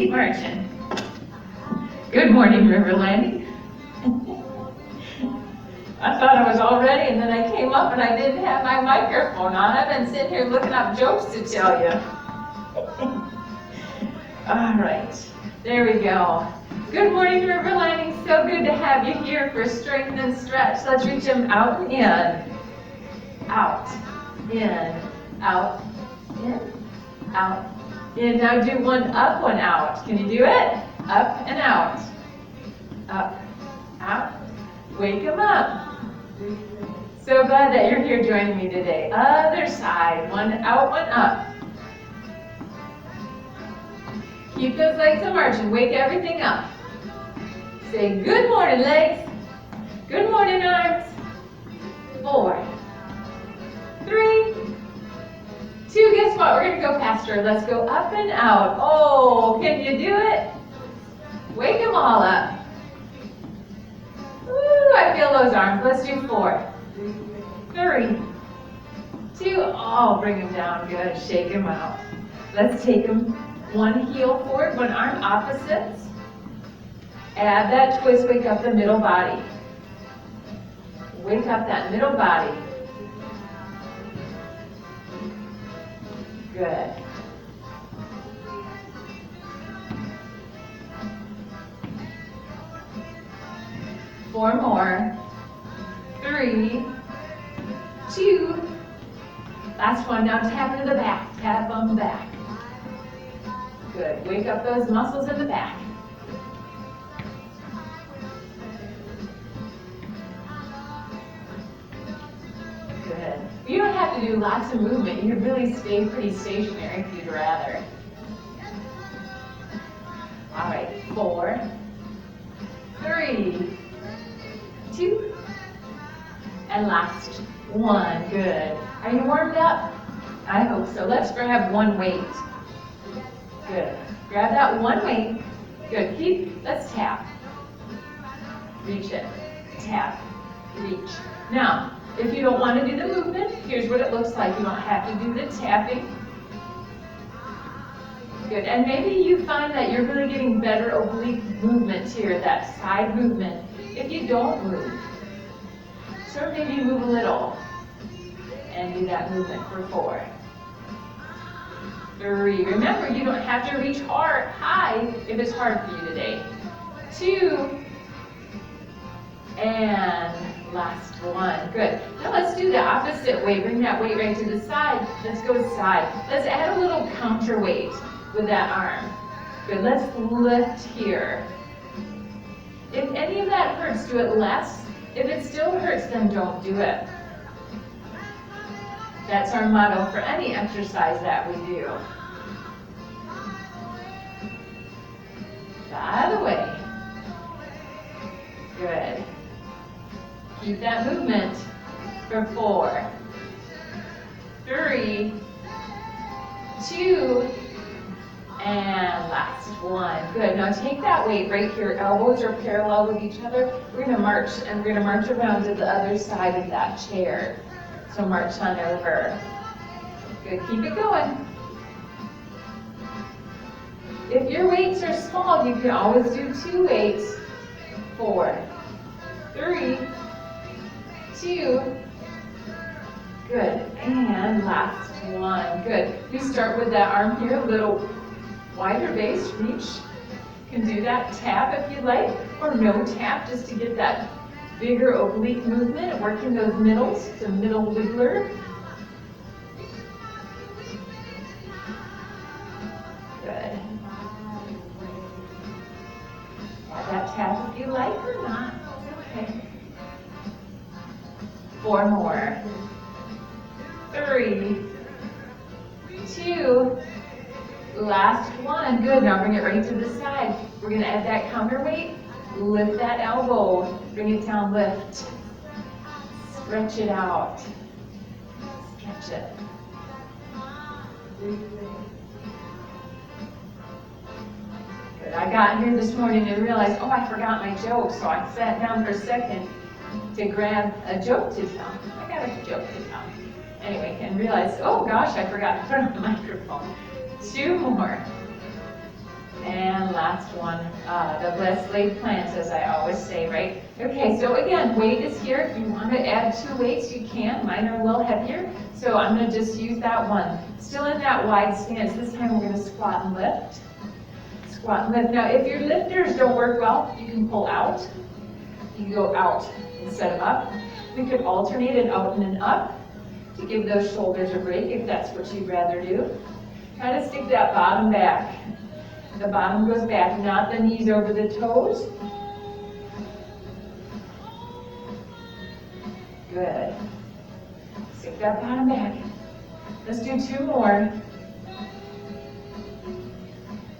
keep marching. Good morning, River Landing. I thought I was all ready, and then I came up and I didn't have my microphone on. I've been sitting here looking up jokes to tell you. All right, there we go. Good morning, River Landing. So good to have you here for strength and stretch. Let's reach them out and in. Out, in, out, in, out, in. Now do one up, one out. Can you do it? Up and out. Up, out. Wake them up. So glad that you're here joining me today. Other side. One out, one up. Keep those legs a marching. Wake everything up. Say good morning, legs. Good morning, arms. 4, 3, 2. Guess what? We're going to go faster. Let's go up and out. Oh, can you do it? Wake them all up. Woo, I feel those arms. Let's do 4, 3, 2. Oh, bring them down. Good. Shake them out. Let's take them one heel forward, one arm opposites. Add that twist. Wake up the middle body. Wake up that middle body. Good. Four more. 3, 2. Last one. Now tap into the back. Tap on the back. Good. Wake up those muscles in the back. Good. You don't have to do lots of movement. You can really stay pretty stationary if you'd rather. All right. 4, 3, 2, and last 1. Good. Are you warmed up? I hope so. Let's grab one weight. Good. Grab that one weight. Good. Let's tap. Reach it. Tap. Reach. Now, if you don't want to do the movement, here's what it looks like. You don't have to do the tapping. Good. And maybe you find that you're really getting better oblique movement here, that side movement, if you don't move. So maybe move a little and do that movement for 4, 3. Remember, you don't have to reach high if it's hard for you today. 2. And last 1. Good. Now let's do the opposite way. Bring that weight right to the side. Let's go side. Let's add a little counterweight with that arm. Good. Let's lift here. If any of that hurts, do it less. If it still hurts, then don't do it. That's our motto for any exercise that we do. The other way. Good. Keep that movement for 4, 3, 2, and last 1. Good. Now take that weight right here. Elbows are parallel with each other. We're going to march, and we're going to march around to the other side of that chair. So march on over. Good. Keep it going. If your weights are small, you can always do 2 weights. 4, 3, 2. Good. And last 1. Good. We start with that arm here, a little wider base. Reach. You can do that. Tap if you like, or no tap, just to get that bigger oblique movement, working those middles, the middle wiggler. Good. Add that tap if you like or not. Okay. 4 more. 3, 2, last 1. Good. Now bring it right to the side. We're going to add that counterweight. Lift that elbow. Bring it down, lift. Stretch it out. Stretch it. Good. I got here this morning and realized, oh, I forgot my joke. So I sat down for a second to grab a joke to tell. I got a joke to tell. Anyway, and realized, oh gosh, I forgot to put on the microphone. 2 more. And last one, the best laid plans, as I always say, right? Okay, so again, weight is here. If you want to add 2 weights, you can. Mine are a little heavier, so I'm going to just use that one. Still in that wide stance. This time we're going to squat and lift. Squat and lift. Now, if your lifters don't work well, you can pull out. You can go out instead of up. We could alternate an out and an up to give those shoulders a break if that's what you'd rather do. Try to stick that bottom back. The bottom goes back, not the knees over the toes. Good. Stick that bottom back. Let's do 2 more.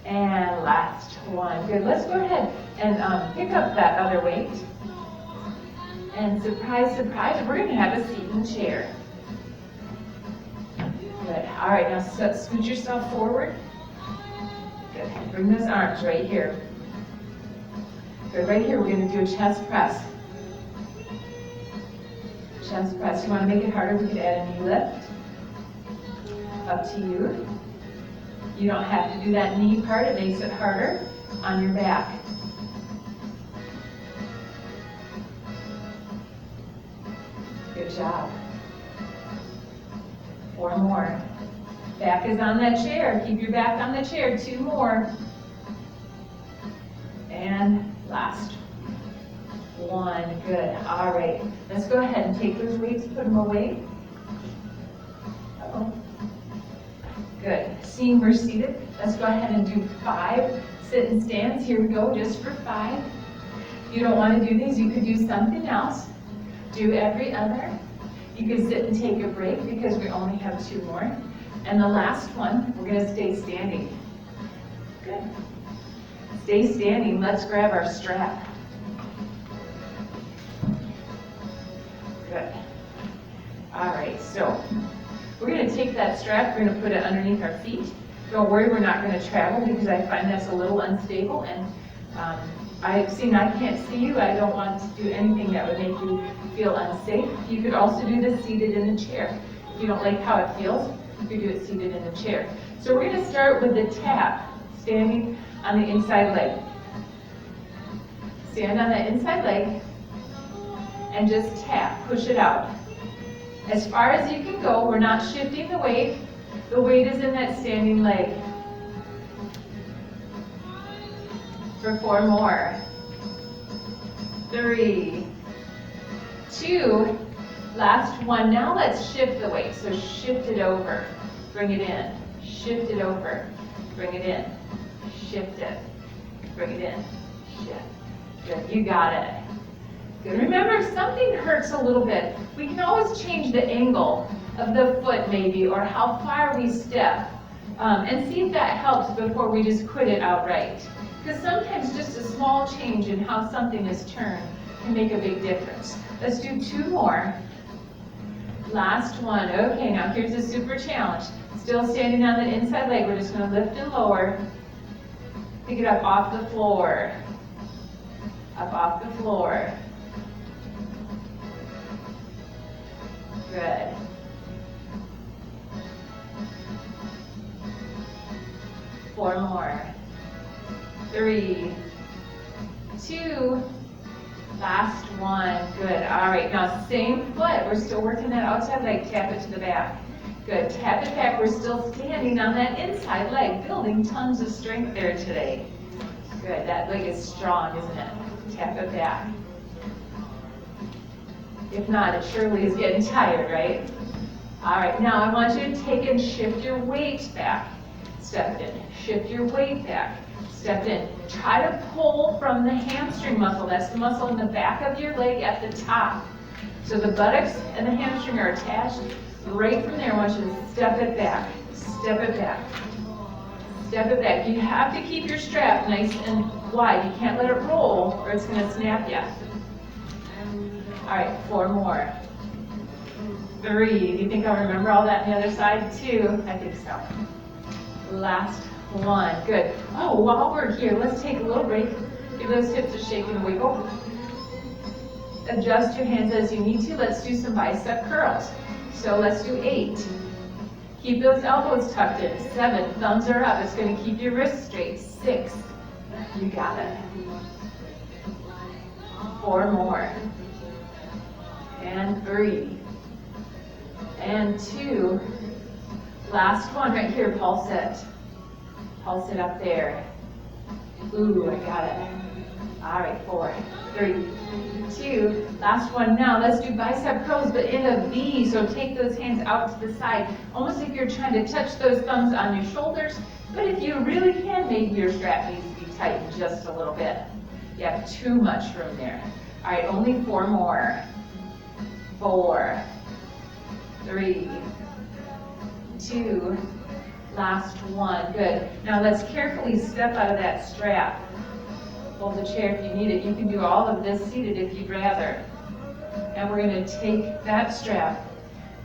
And last one. Good. Let's go ahead and pick up that other weight. And surprise, surprise, we're going to have a seat in the chair. Good. All right, now scoot yourself forward. Good. Bring those arms right here. Good. Right here, we're going to do a chest press. Chest press. You want to make it harder? We could add a knee lift. Up to you. You don't have to do that knee part. It makes it harder on your back. Good job. 4 more. Back is on that chair. Keep your back on the chair. 2 more. And last one. Good. All right. Let's go ahead and take those weights, put them away. Uh-oh. Good. Seeing we're seated, let's go ahead and do 5 sit and stands. Here we go, just for 5. If you don't want to do these, you could do something else. Do every other. You can sit and take a break because we only have 2 more. And the last one, we're going to stay standing. Good. Stay standing. Let's grab our strap. Good. All right, so we're going to take that strap, we're going to put it underneath our feet. Don't worry, we're not going to travel because I find that's a little unstable, and I can't see you. I don't want to do anything that would make you feel unsafe. You could also do this seated in the chair. If you don't like how it feels, you could do it seated in the chair. So we're going to start with the tap, standing on the inside leg. Stand on the inside leg and just tap, push it out. As far as you can go, we're not shifting the weight. The weight is in that standing leg. For 4 more. 3, 2, last one. Now let's shift the weight. So shift it over, bring it in. Shift it over, bring it in. Shift it, bring it in. Shift. Good, you got it. Good. Remember, if something hurts a little bit, we can always change the angle of the foot maybe, or how far we step, and see if that helps before we just quit it outright. Because sometimes just a small change in how something is turned can make a big difference. Let's do 2 more. Last one. Okay, now here's a super challenge. Still standing on the inside leg. We're just going to lift and lower. Pick it up off the floor. Up off the floor. Good. Four more. 3, 2, last one. Good. All right, now same foot. We're still working that outside leg. Tap it to the back. Good. Tap it back. We're still standing on that inside leg, building tons of strength there today. Good. That leg is strong, isn't it? Tap it back. If not, it surely is getting tired, right? All right, now I want you to take and shift your weight back. Step in. Shift your weight back. Step in. Try to pull from the hamstring muscle. That's the muscle in the back of your leg at the top. So the buttocks and the hamstring are attached. Right from there, I want you to step it back. Step it back. Step it back. You have to keep your strap nice and wide. You can't let it roll or it's going to snap you. All right, 4 more. 3. Do you think I'll remember all that on the other side? 2. I think so. Last one. Good. Oh, while we're here, let's take a little break. Give those hips a shake and a wiggle. Adjust your hands as you need to. Let's do some bicep curls. So let's do 8, Keep those elbows tucked in. 7, thumbs are up. It's going to keep your wrists straight. 6, you got it. 4 more. And 3. And 2. Last one right here, pulse it. Pulse it up there. Ooh, I got it. All right, 4, 3, 2. Last one now. Let's do bicep curls, but in a V. So take those hands out to the side, almost like you're trying to touch those thumbs on your shoulders. But if you really can, maybe your strap needs to be tightened just a little bit. You have too much room there. All right, only 4 more. 4, 3, 2. Last one. Good. Now let's carefully step out of that strap. Hold the chair if you need it. You can do all of this seated if you'd rather. And we're going to take that strap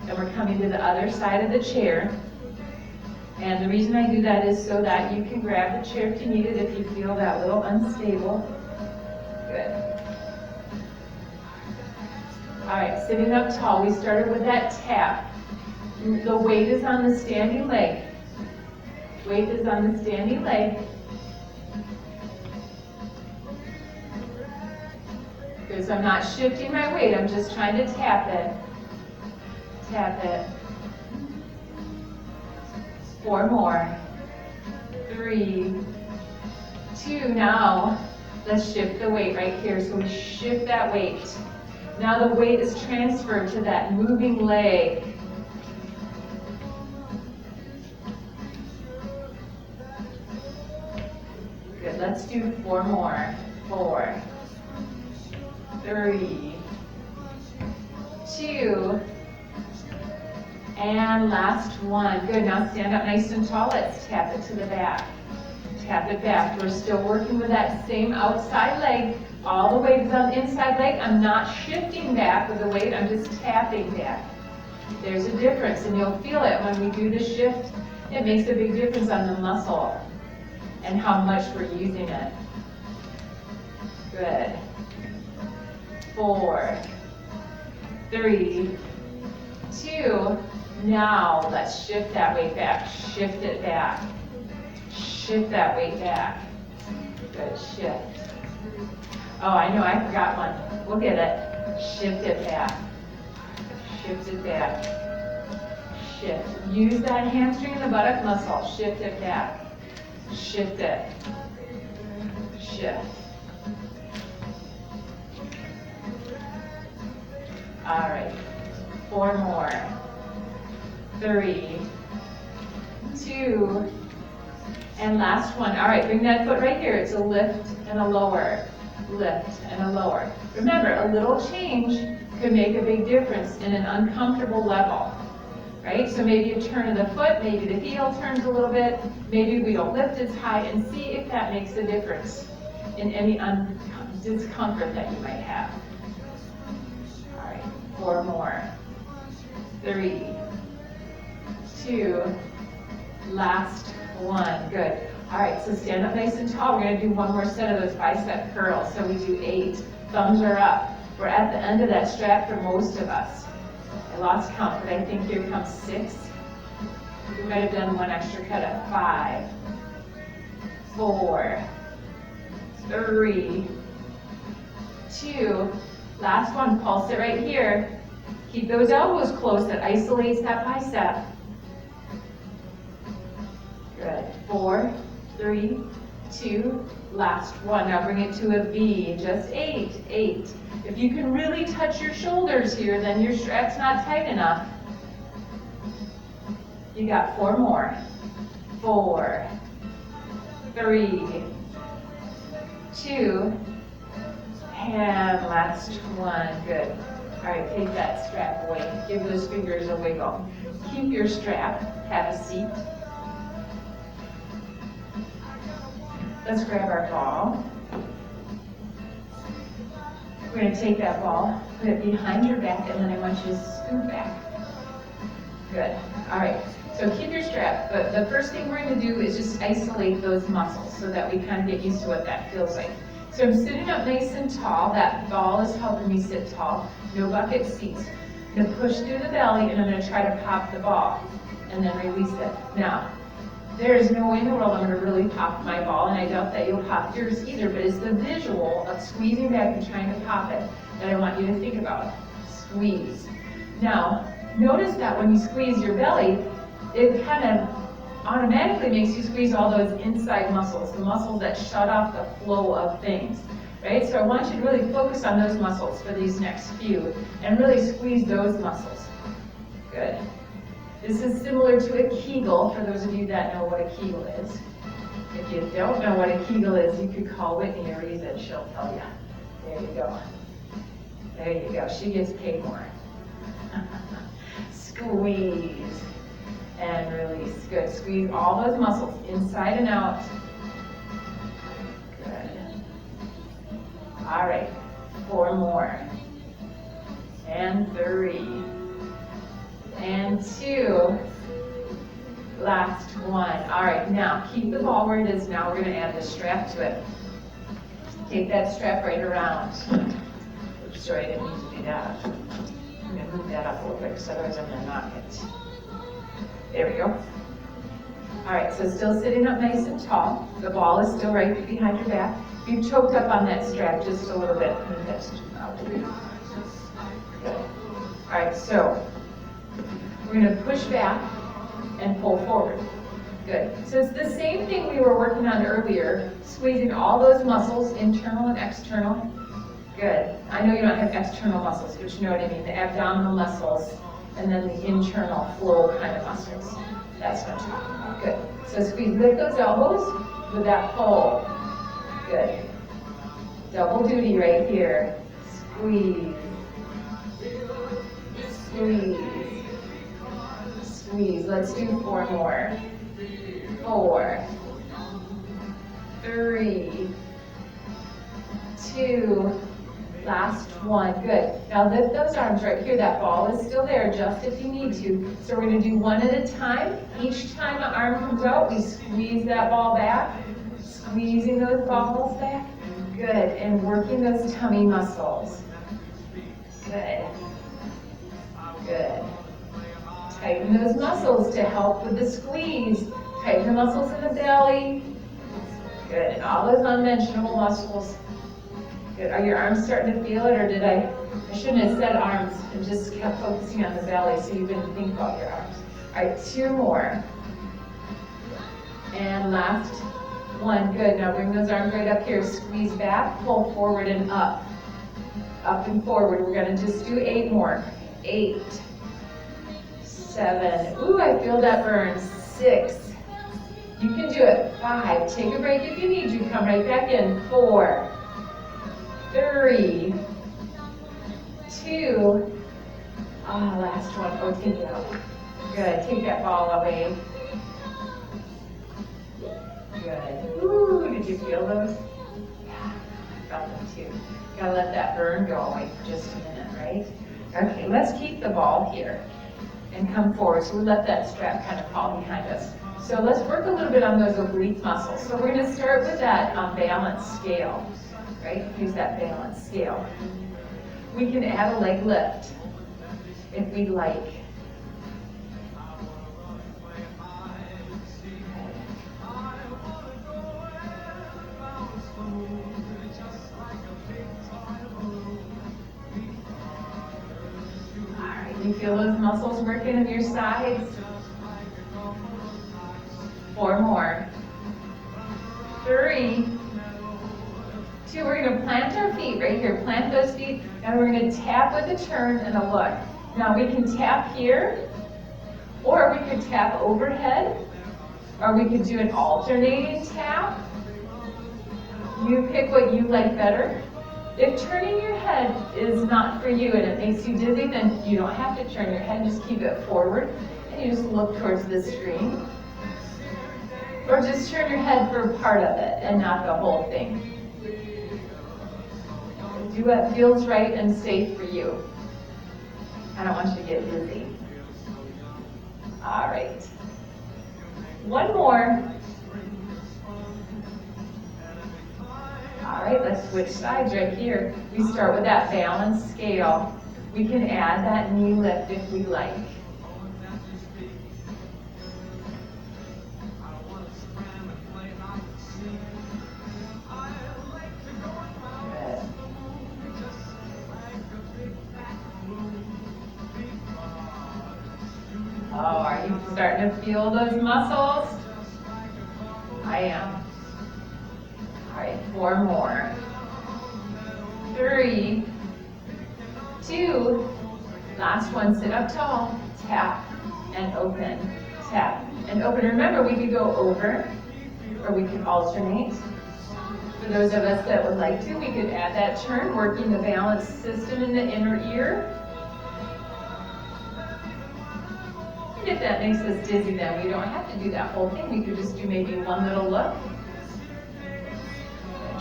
and we're coming to the other side of the chair. And the reason I do that is so that you can grab the chair if you need it if you feel that little unstable. Good. All right, sitting up tall. We started with that tap. The weight is on the standing leg. Weight is on the standing leg. Good, so I'm not shifting my weight, I'm just trying to tap it. Tap it. 4 more. 3, 2, now let's shift the weight right here. So we shift that weight. Now the weight is transferred to that moving leg. Good, let's do 4 more. 4, 3, 2, and last one. Good, now stand up nice and tall. Let's tap it to the back. Tap it back. We're still working with that same outside leg. All the weight is on the inside leg. I'm not shifting back with the weight, I'm just tapping back. There's a difference, and you'll feel it when we do the shift. It makes a big difference on the muscle and how much we're using it. Good. 4, 3, 2. Now let's shift that weight back. Shift it back. Shift that weight back. Good, shift. Oh, I know, I forgot one. Look at it. Shift it back. Shift it back. Shift. Use that hamstring and the buttock muscle. Shift it back. Shift it. Shift. All right. 4 more. 3, 2, and last one. All right, bring that foot right here. It's a lift and a lower. Lift and a lower. Remember, a little change could make a big difference in an uncomfortable level. Right? So maybe a turn of the foot, maybe the heel turns a little bit, maybe we don't lift as high, and see if that makes a difference in any discomfort that you might have. All right, 4 more. 3, 2, last one. Good. All right, so stand up nice and tall. We're going to do one more set of those bicep curls. So we do 8. Thumbs are up. We're at the end of that strap for most of us. I lost count, but I think here comes 6. We might have done one extra cut at 5, 4, 3, 2. Last one, pulse it right here. Keep those elbows close. That isolates that bicep. Good. 4, 3, 2, last one. Now bring it to a V. Just 8, 8. If you can really touch your shoulders here, then your strap's not tight enough. You got 4 more. 4, 3, 2, and last one. Good. All right, take that strap away. Give those fingers a wiggle. Keep your strap. Have a seat. Let's grab our ball. We're going to take that ball, put it behind your back, and then I want you to scoot back. Good. All right. So keep your strap, but the first thing we're going to do is just isolate those muscles so that we kind of get used to what that feels like. So I'm sitting up nice and tall. That ball is helping me sit tall. No bucket seats. I'm going to push through the belly, and I'm going to try to pop the ball. and then release it. Now, there's no way in the world I'm going to really pop my ball, and I doubt that you'll pop yours either, but it's the visual of squeezing back and trying to pop it that I want you to think about. Squeeze. Now, notice that when you squeeze your belly, it kind of automatically makes you squeeze all those inside muscles, the muscles that shut off the flow of things, right? So I want you to really focus on those muscles for these next few, and really squeeze those muscles. Good. This is similar to a Kegel, for those of you that know what a Kegel is. If you don't know what a Kegel is, you could call Whitney or Reese and she'll tell you. There you go. There you go. She gets paid more. Squeeze and release. Good. Squeeze all those muscles inside and out. Good. All right. 4 more. And 3. And 2. Last one. All right, now keep the ball where it is. Now we're going to add the strap to it. Take that strap right around. Oops, sorry, I didn't mean to do that. I'm going to move that up a little bit because otherwise I'm going to knock it. There we go. All right, so still sitting up nice and tall. The ball is still right behind your back. You've choked up on that strap just a little bit. Good. All right, so we're going to push back and pull forward. Good. So it's the same thing we were working on earlier, squeezing all those muscles, internal and external. Good. I know you don't have external muscles, but you know what I mean, the abdominal muscles, and then the internal flow kind of muscles. That's what I'm talking about. Good. So squeeze, lift those elbows with that pull. Good. Double duty right here. Squeeze. Squeeze. Squeeze. Let's do 4 more. 4, 3, 2, last one. Good. Now lift those arms right here. That ball is still there, just if you need to. So we're going to do one at a time. Each time the arm comes out, we squeeze that ball back. Squeezing those balls back. Good. And working those tummy muscles. Good. Good. Tighten those muscles to help with the squeeze. Tighten the muscles in the belly. Good. And all those unmentionable muscles. Good. Are your arms starting to feel it, or did I shouldn't have said arms and just kept focusing on the belly so you didn't think about your arms. All right, 2 more. And last one. Good. Now bring those arms right up here. Squeeze back, pull forward and up. Up and forward. We're going to just do 8 more. 8. 7. Ooh, I feel that burn. 6. You can do it. 5. Take a break if you need to. Come right back in. 4. 3. 2. Last one. Oh, take it out. Good. Take that ball away. Good. Ooh, did you feel those? Yeah, I felt them too. Gotta let that burn go away for just a minute, right? Okay, let's keep the ball here and come forward. So we let that strap kind of fall behind us. So let's work a little bit on those oblique muscles. So we're going to start with that balance scale, right? Use that balance scale. We can add a leg lift if we like. You feel those muscles working on your sides? 4 more. 3, 2. We're going to plant our feet right here. Plant those feet, and we're going to tap with a turn and a look. Now we can tap here, or we could tap overhead, or we could do an alternating tap. You pick what you like better. If turning your head is not for you and it makes you dizzy, then you don't have to turn your head, just keep it forward and you just look towards the screen. Or just turn your head for part of it and not the whole thing. Do what feels right and safe for you. I don't want you to get dizzy. All right. 1 more. All right, let's switch sides right here. We start with that balance scale. We can add that knee lift if we like. starting to feel those muscles? I am. All right, 4 more. 3, 2, last one, sit up tall, tap and open, tap and open. Remember, we could go over or we could alternate. For those of us that would like to, we could add that turn, working the balance system in the inner ear. And if that makes us dizzy, then we don't have to do that whole thing. We could just do maybe one little look.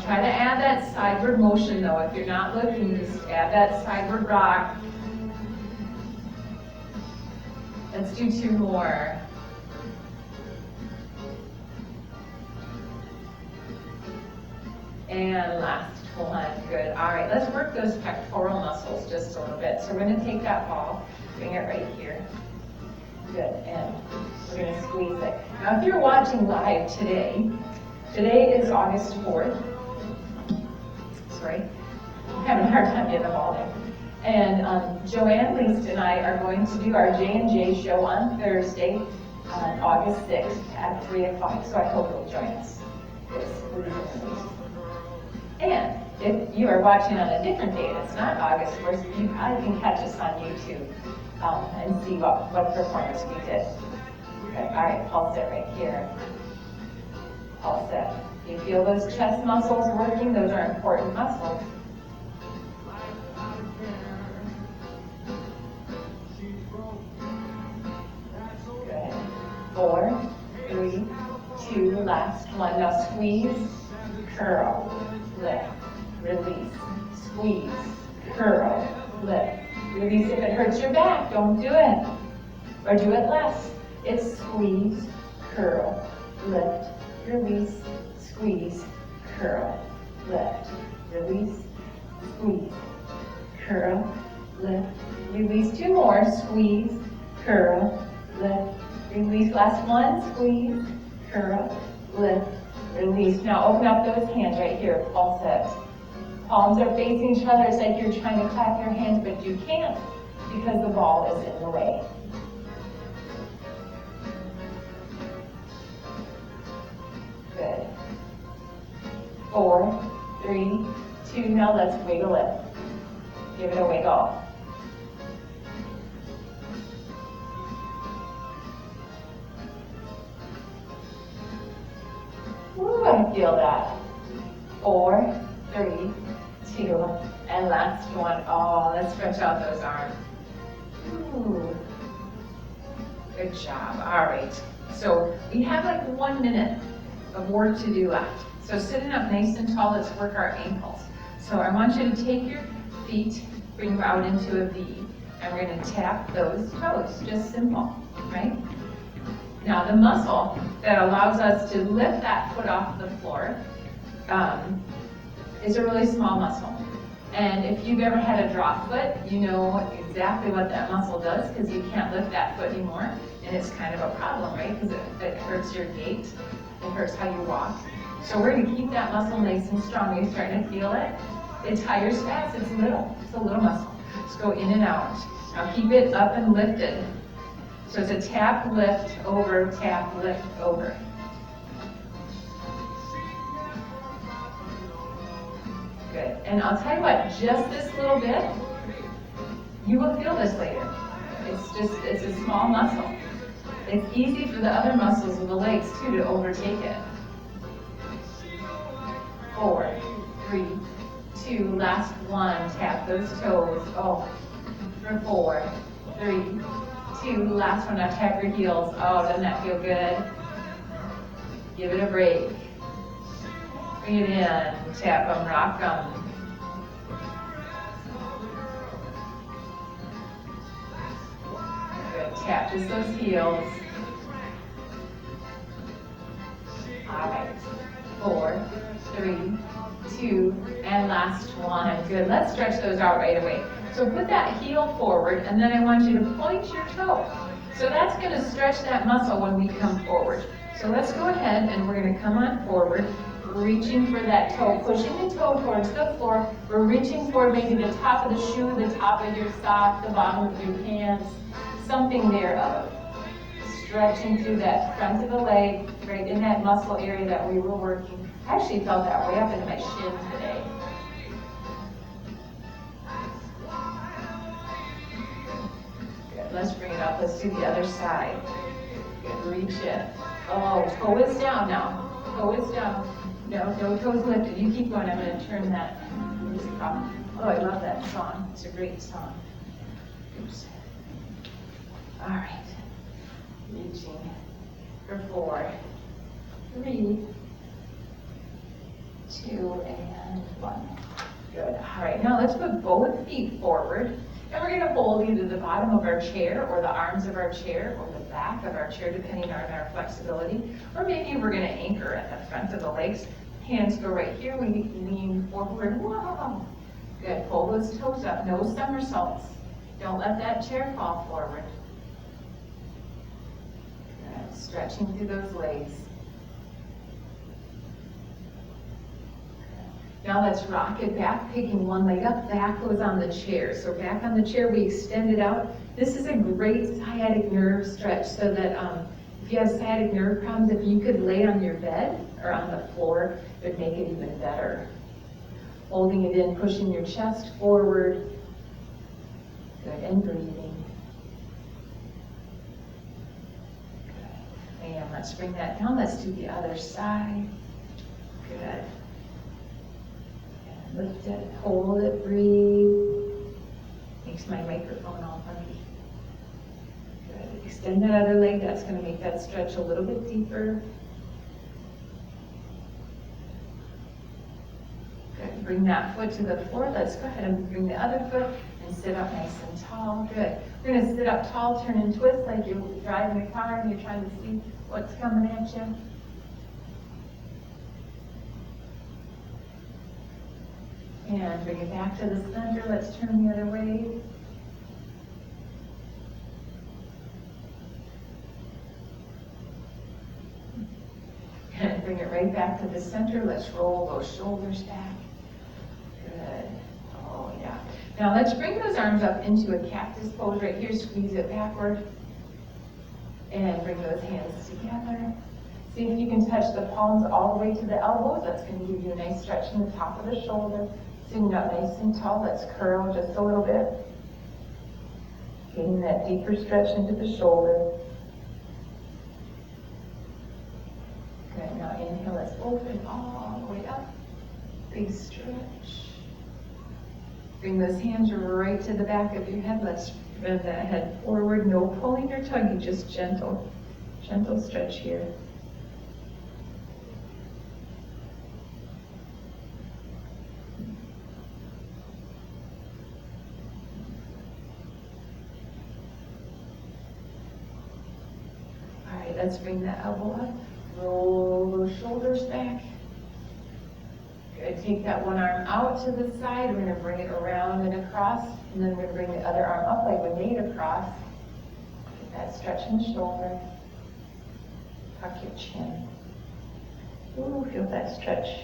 Try to add that sideward motion though. If you're not looking, just add that sideward rock. Let's do 2 more. And last one, good. All right, let's work those pectoral muscles just a little bit. So we're gonna take that ball, bring it right here. Good, and we're gonna squeeze it. Now if you're watching live today is August 4th. Sorry, I'm having a hard time getting the ball there. And Joanne Least and I are going to do our J&J show on Thursday, on August 6th at 3 o'clock. So I hope you'll join us. And if you are watching on a different date, it's not August 1st, you probably can catch us on YouTube and see what performance we did. Good. All right, pulse it right here. Pulse it. You feel those chest muscles working? Those are important muscles. Good. 4, 3, 2, last one. Now squeeze, curl, lift, release, squeeze, curl, lift, release. If it hurts your back, don't do it. Or do it less. It's squeeze, curl, lift, release, squeeze, curl, lift, release, squeeze, curl, lift, release. 2 more, squeeze, curl, lift, release. Last one, squeeze, curl, lift, release. Now open up those hands right here, pulse it. Palms are facing each other. It's like you're trying to clap your hands, but you can't because the ball is in the way. Good. 4, 3, 2, now let's wiggle it. Give it a wiggle. Ooh, I feel that. 4, 3, 2, and last one. Oh, let's stretch out those arms. Ooh. Good job. All right. So we have like 1 minute of work to do left. So sitting up nice and tall, let's work our ankles. So I want you to take your feet, bring them out into a V, and we're going to tap those toes. Just simple, right? Now the muscle that allows us to lift that foot off the floor is a really small muscle. And if you've ever had a drop foot, you know exactly what that muscle does because you can't lift that foot anymore. And it's kind of a problem, right? Because it hurts your gait. It hurts how you walk. So we're going to keep that muscle nice and strong. Are you starting to feel it? It tires fast. It's little. It's a little muscle. Just go in and out. Now keep it up and lifted. So it's a tap, lift, over, tap, lift, over. Good. And I'll tell you what, just this little bit, you will feel this later. It's a small muscle. It's easy for the other muscles of the legs too to overtake it. 4, 3, 2, last one. Tap those toes. Oh, for 4, 3, 2, last one. Now tap your heels. Oh, doesn't that feel good? Give it a break. Bring it in. Tap them, rock them. Good. Tap just those heels. All right. 4, 3, 2, and last one. Good. Let's stretch those out right away. So put that heel forward, and then I want you to point your toe. So that's going to stretch that muscle when we come forward. So let's go ahead, and we're going to come on forward, reaching for that toe, pushing the toe towards the floor. We're reaching for maybe the top of the shoe, the top of your sock, the bottom of your pants, something there of Stretching through that front of the leg, right in that muscle area that we were working. I actually felt that way up in my shin today. Good, let's bring it up. Let's do the other side. Good, reach it. Oh, toe is down now. Toe is down. No toes lifted. You keep going. I'm going to turn that. Oh, I love that song. It's a great song. Oops. All right. Reaching for 4, 3, 2, and 1. Good. All right, now let's put both feet forward. And we're going to hold either the bottom of our chair or the arms of our chair or the back of our chair, depending on our flexibility. Or maybe we're going to anchor at the front of the legs. Hands go right here. We lean forward. Wow. Good. Pull those toes up. No somersaults. Don't let that chair fall forward. Good. Stretching through those legs. Now let's rock it back, picking one leg up, back goes on the chair. So back on the chair, we extend it out. This is a great sciatic nerve stretch so that if you have sciatic nerve problems, if you could lay on your bed or on the floor, it would make it even better. Holding it in, pushing your chest forward. Good, and breathing. Good. And let's bring that down. Let's do the other side. Good. Lift it, hold it, breathe. Makes my microphone all funky. Good. Extend that other leg. That's going to make that stretch a little bit deeper. Good. Bring that foot to the floor. Let's go ahead and bring the other foot and sit up nice and tall. Good. We're going to sit up tall, turn and twist like you're driving a car and you're trying to see what's coming at you. And bring it back to the center. Let's turn the other way. And bring it right back to the center. Let's roll those shoulders back. Good. Oh, yeah. Now let's bring those arms up into a cactus pose right here. Squeeze it backward. And bring those hands together. See if you can touch the palms all the way to the elbows. That's going to give you a nice stretch in the top of the shoulder. Sitting up nice and tall, let's curl just a little bit. Getting that deeper stretch into the shoulder. Good, now inhale, let's open all the way up. Big stretch. Bring those hands right to the back of your head. Let's bend that head forward. No pulling or tugging, just gentle stretch here. Let's bring the elbow up, roll those shoulders back. Good, take that one arm out to the side. We're going to bring it around and across, and then we're going to bring the other arm up like we made across. Get that stretch in the shoulder. Tuck your chin. Ooh, feel that stretch.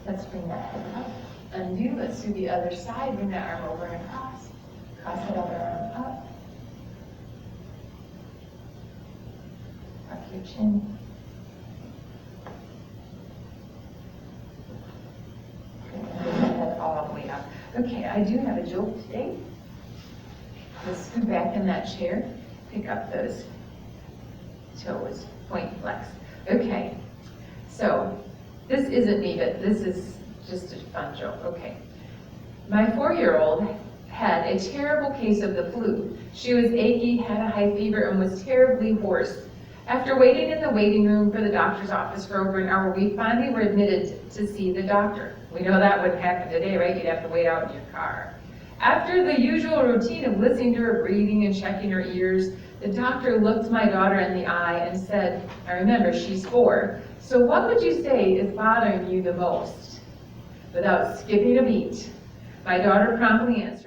Let's bring that head up. Undo. Let's do the other side. Bring that arm over and across. Cross that other arm up. Tuck your chin. And bring the head all the way up. Okay, I do have a joke today. Let's scoot back in that chair. Pick up those toes. Point flex. Okay, so this isn't me, but this is just a fun joke. Okay. My 4-year-old had a terrible case of the flu. She was achy, had a high fever, and was terribly hoarse. After waiting in the waiting room for the doctor's office for over an hour, we finally were admitted to see the doctor. We know that wouldn't happen today, right? You'd have to wait out in your car. After the usual routine of listening to her breathing and checking her ears, the doctor looked my daughter in the eye and said, "I remember she's 4, so what would you say is bothering you the most?" Without skipping a beat, my daughter promptly answered,